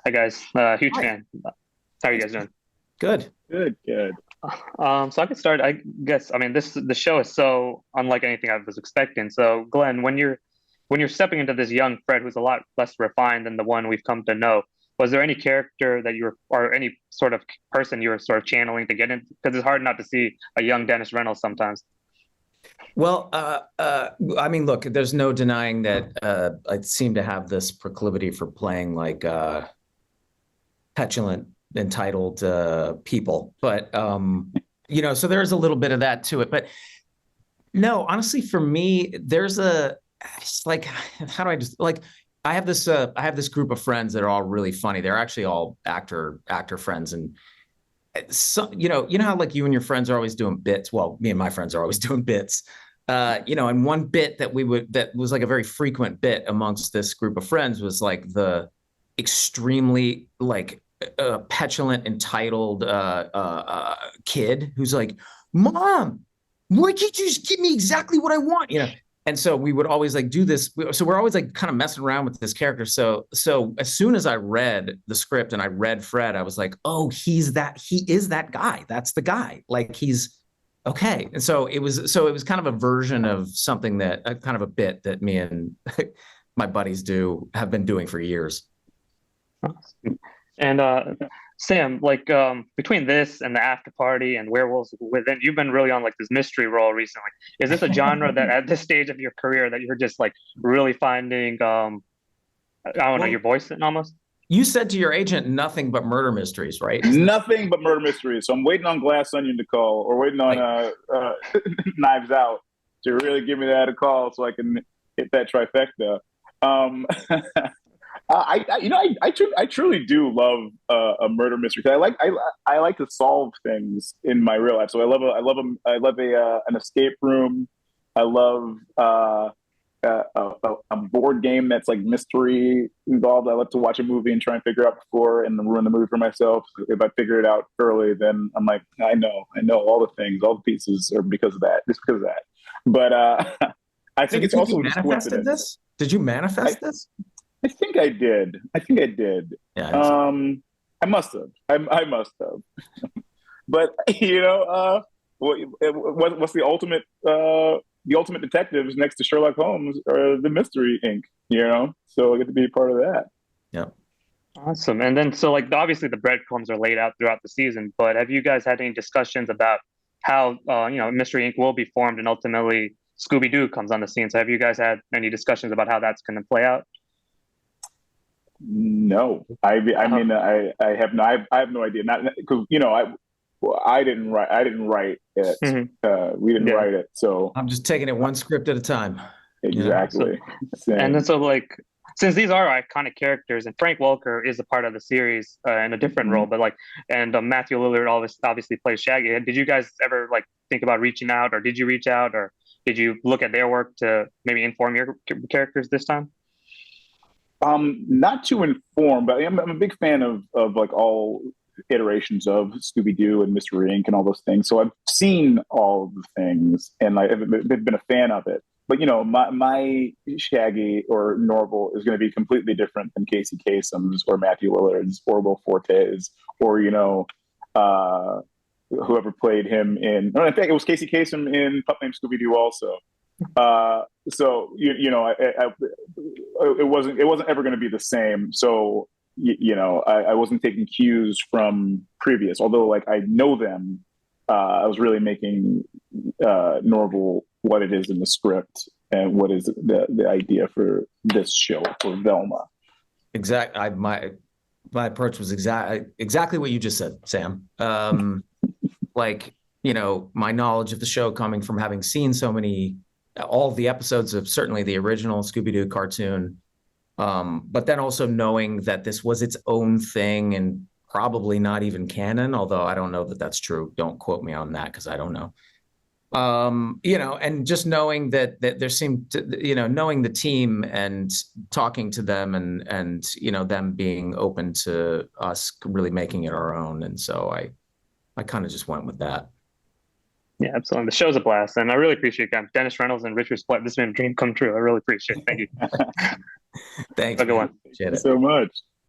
Hi guys, huge Hi. fan. How are you guys doing? Good. Good, good. So I could start. I guess. I mean, the show is so unlike anything I was expecting. So, Glenn, when you're stepping into this young Fred, who's a lot less refined than the one we've come to know, was there any character that you were, or any sort of person you were sort of channeling to get in? Because it's hard not to see a young Dennis Reynolds sometimes. Well, I mean, look, there's no denying that I seem to have this proclivity for playing like petulant, entitled people. But so there's a little bit of that to it. But no, honestly, for me, it's like, how do I just like? I have this group of friends that are all really funny. They're actually all actor friends, and so you know how like you and your friends are always doing bits. Well, me and my friends are always doing bits. And one bit that was like a very frequent bit amongst this group of friends was like the extremely like petulant, entitled kid who's like, "Mom, why can't you just give me exactly what I want?" And so we would always like do this. So we're always like kind of messing around with this character. So as soon as I read the script and I read Fred, I was like, oh, he is that guy. That's the guy. Like he's okay. And so it was kind of a version of something that kind of a bit that me and my buddies have been doing for years. And Sam, like between this and the After Party and Werewolves Within, you've been really on like this mystery role recently. Is this a genre that at this stage of your career that you're just like really finding I don't know, your Well, voice in almost? you said to your agent nothing but murder mysteries, right? Isn't that Nothing but murder mysteries. So I'm waiting on Glass Onion to call, or waiting on like Knives Out to really give me that a call so I can hit that trifecta. Um, I truly do love a murder mystery. I like to solve things in my real life. So I love an escape room. I love a board game that's like mystery involved. I love to watch a movie and try and figure out before and ruin the movie for myself. If I figure it out early, then I'm like, I know all the things, all the pieces are because of that, just because of that. But I so? Do think you it's think you also just manifested coincidence. this? Did you I, manifest this? I think I did. I think I did. Yeah, I think so. I must have. I must have. But what's the ultimate detectives next to Sherlock Holmes are the Mystery Inc. So I get to be a part of that. Yeah. Awesome. And then so like obviously the breadcrumbs are laid out throughout the season, but have you guys had any discussions about how Mystery Inc. will be formed and ultimately Scooby Doo comes on the scene? So have you guys had any discussions about how that's going to play out? No, I Uh, mean I have no idea. Not because I didn't write it. mhm. We didn't Yeah. write it, so I'm just taking it one script at a time. So exactly and then same. so like since these are iconic characters and Frank Welker is a part of the series in a different role, Mhm. but like and Matthew Lillard obviously plays Shaggy. Did you guys ever like think about reaching out, or did you reach out, or did you look at their work to maybe inform your characters this time? Not to inform, but I'm a big fan of like all iterations of Scooby Doo and Mystery Inc. and all those things. So I've seen all the things and like I've been a fan of it. But my Shaggy or Norval is going to be completely different than Casey Kasem's or Matthew Lillard's or Will Forte's or uh, whoever played him in. No, in fact, it was Casey Kasem in Pup Named Scooby Doo also. So it wasn't ever going to be the same. So I wasn't taking cues from previous, although like I know them. I was really making Norval what it is in the script and what is the idea for this show for Velma. My approach was exactly what you just said, Sam. Like my knowledge of the show coming from having seen all the episodes of certainly the original Scooby Doo cartoon, but then also knowing that this was its own thing and probably not even canon, although I don't know that that's true. Don't quote me on that because I don't know. And just knowing that there seemed to, knowing the team and talking to them and them being open to us really making it our own. And so I kind of just went with that. Yeah, absolutely. The show's a blast, and I really appreciate that. Dennis Reynolds and Richard Splett. This has been a dream come true. I really appreciate it. Thank you. Have Thanks, a good man. one. Thank Appreciate you it. so much.